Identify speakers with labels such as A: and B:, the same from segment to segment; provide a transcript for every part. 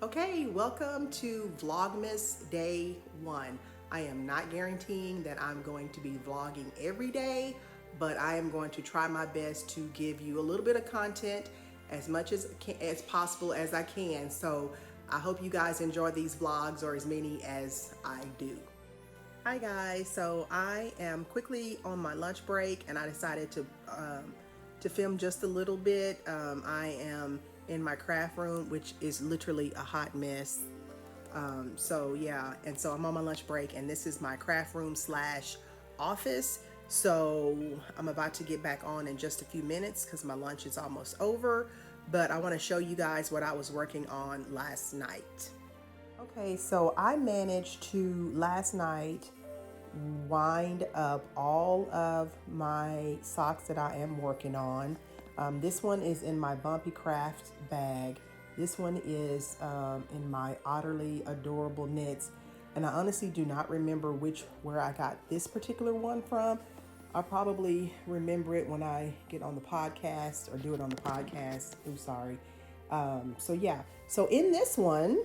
A: Okay, welcome to Vlogmas Day 1. I am not guaranteeing that I'm going to be vlogging every day, but I am going to try my best to give you a little bit of content as much as possible as I can. So I hope you guys enjoy these vlogs, or as many as I do. Hi guys, so I am quickly on my lunch break and I decided to film just a little bit. I am in my craft room, which is literally a hot mess. So yeah, and so I'm on my lunch break and this is my craft room slash office. So I'm about to get back on in just a few minutes because my lunch is almost over, but I want to show you guys what I was working on last night. Okay, so I managed to last night wind up all of my socks that I am working on. This one is in my Bumpy Craft bag. This one is in my Utterly Adorable Knits. And I honestly do not remember where I got this particular one from. I'll probably remember it when I get on the podcast or do it on the podcast. I'm sorry. So yeah, so in this one,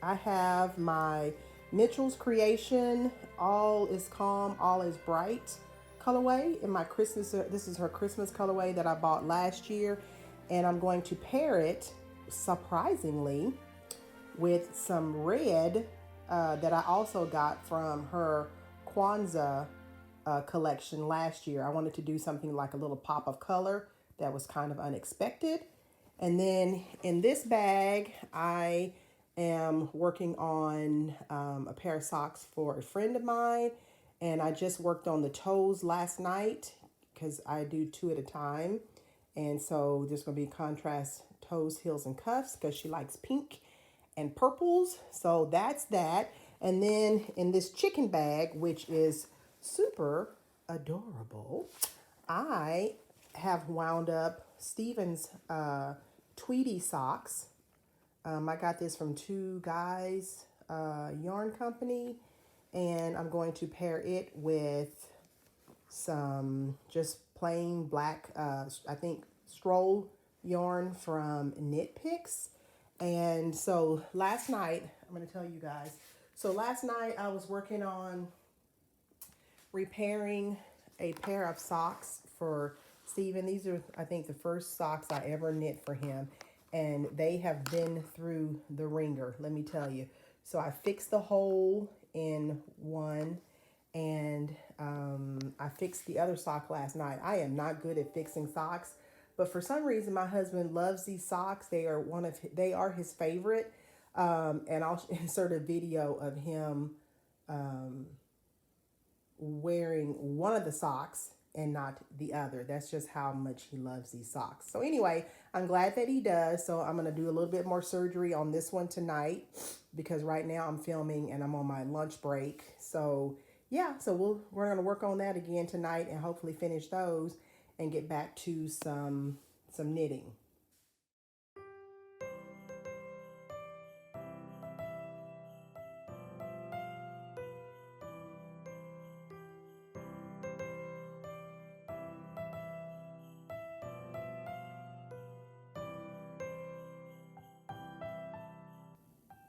A: I have my Mitchell's Creation All is Calm, All is Bright colorway in my Christmas. This is her Christmas colorway that I bought last year, and I'm going to pair it, surprisingly, with some red that I also got from her Kwanzaa collection last year. I wanted to do something like a little pop of color that was kind of unexpected. And then in this bag, I am working on a pair of socks for a friend of mine. And I just worked on the toes last night because I do 2 at a time. And so there's going to be contrast toes, heels, and cuffs because she likes pink and purples. So that's that. And then in this chicken bag, which is super adorable, I have wound up Steven's Tweety socks. I got this from Two Guys Yarn Company, and I'm going to pair it with some just plain black, I think, stroll yarn from Knit Picks. And so last night, I'm going to tell you guys. So last night I was working on repairing a pair of socks for Steven. These are, I think, the first socks I ever knit for him. And they have been through the ringer, let me tell you. So I fixed the hole in one, and I fixed the other sock last night. I am not good at fixing socks, but for some reason my husband loves these socks. They are his favorite. And I'll insert a video of him wearing one of the socks and not the other. That's just how much he loves these socks. So anyway, I'm glad that he does. So I'm going to do a little bit more surgery on this one tonight because right now I'm filming and I'm on my lunch break. So yeah, so we're going to work on that again tonight and hopefully finish those and get back to some knitting.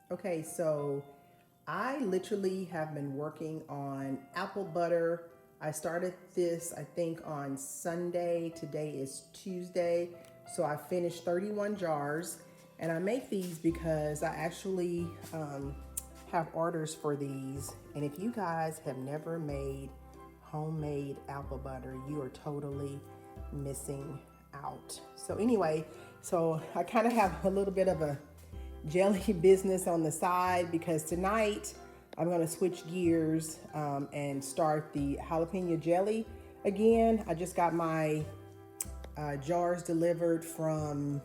A: Okay, so I literally have been working on apple butter. I started this, I think, on Sunday. Today is Tuesday. So I finished 31 jars. And I make these because I actually have orders for these. And if you guys have never made homemade apple butter, you are totally missing out. So anyway, so I kind of have a little bit of a jelly business on the side because tonight I'm going to switch gears and start the jalapeno jelly again. I just got my jars delivered from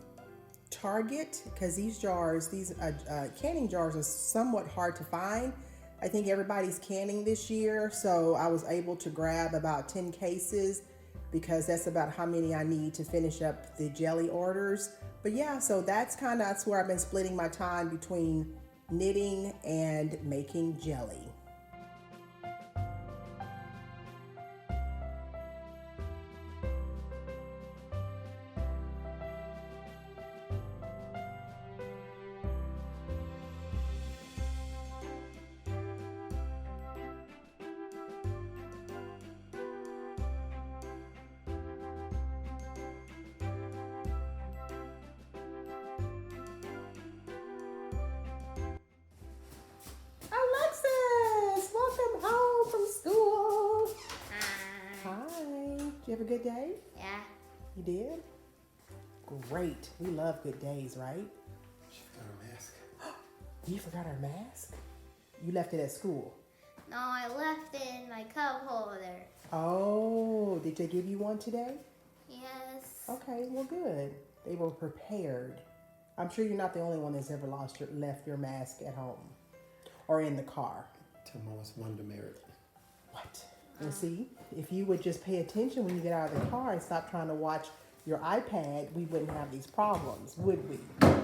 A: Target because these canning jars are somewhat hard to find. I think everybody's canning this year, so I was able to grab about 10 cases because that's about how many I need to finish up the jelly orders. But yeah, so that's where I've been splitting my time between knitting and making jelly. You have a good day?
B: Yeah.
A: You did? Great. We love good days, right?
C: She forgot her mask.
A: You forgot our mask? You left it at school?
B: No, I left it in my cup holder.
A: Oh, did they give you one today?
B: Yes.
A: Okay, well good. They were prepared. I'm sure you're not the only one that's ever left your mask at home or in the car.
C: To most wonder merit.
A: What? Well, see, if you would just pay attention when you get out of the car and stop trying to watch your iPad, we wouldn't have these problems, would we?
B: Yeah.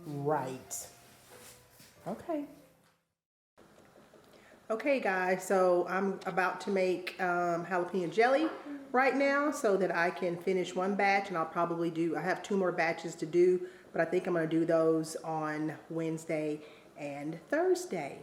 A: Right. Okay. Okay, guys, so I'm about to make jalapeno jelly right now so that I can finish one batch, and I'll probably I have 2 more batches to do, but I think I'm going to do those on Wednesday and Thursday.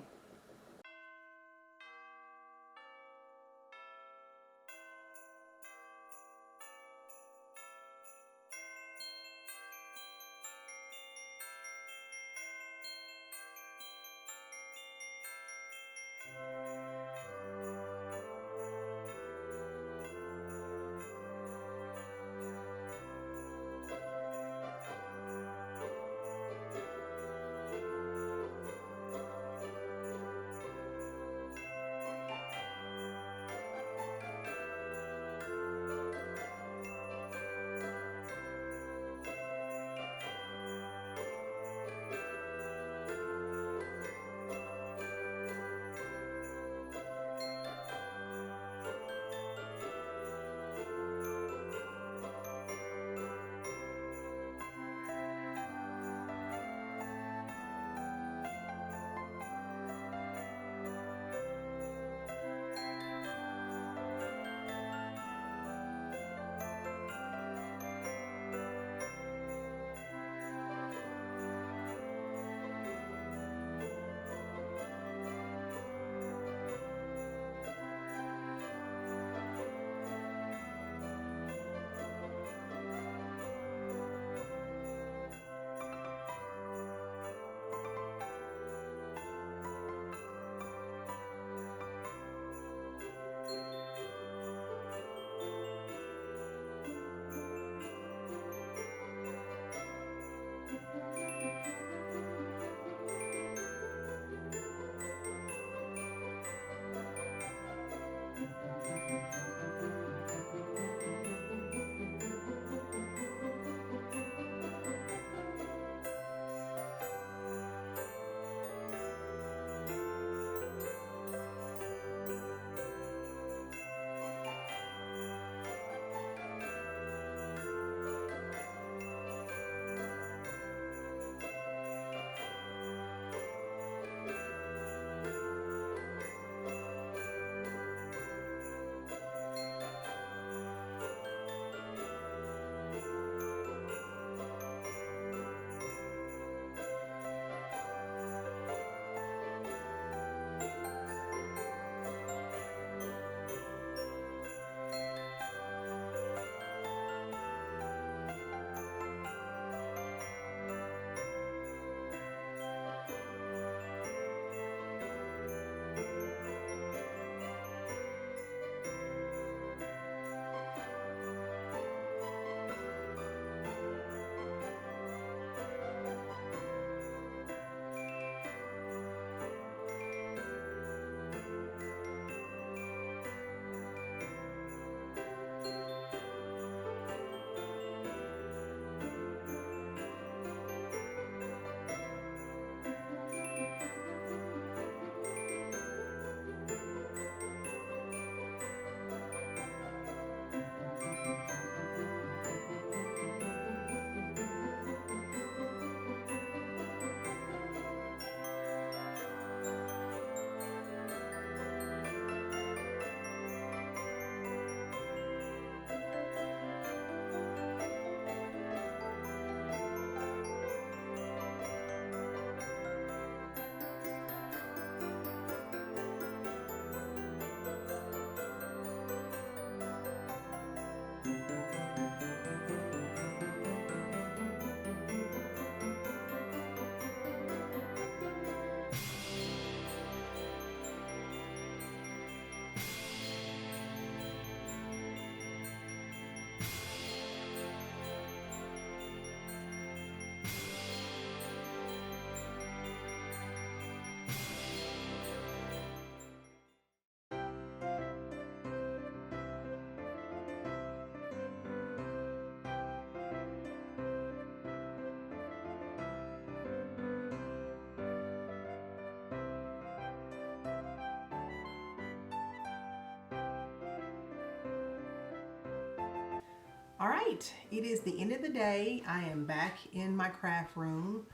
A: All right, it is the end of the day. I am back in my craft room.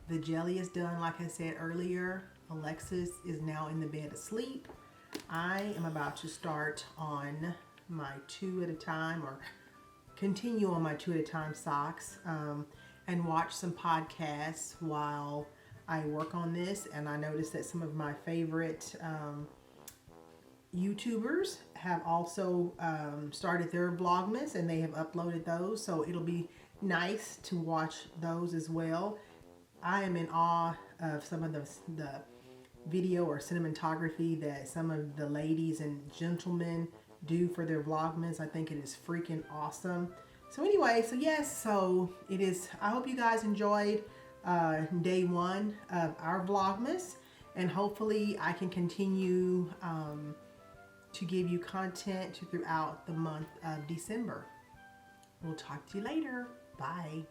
A: The jelly is done, like I said earlier. Alexis is now in the bed asleep. I am about to start on my 2 at a time, or continue on my 2 at a time socks, and watch some podcasts while I work on this. And I noticed that some of my favorite YouTubers have also started their Vlogmas, and they have uploaded those, so it'll be nice to watch those as well. I am in awe of some of the video or cinematography that some of the ladies and gentlemen do for their Vlogmas. I think it is freaking awesome. So anyway, so yes, so it is. I hope you guys enjoyed day 1 of our Vlogmas, and hopefully I can continue to give you content throughout the month of December. We'll talk to you later. Bye.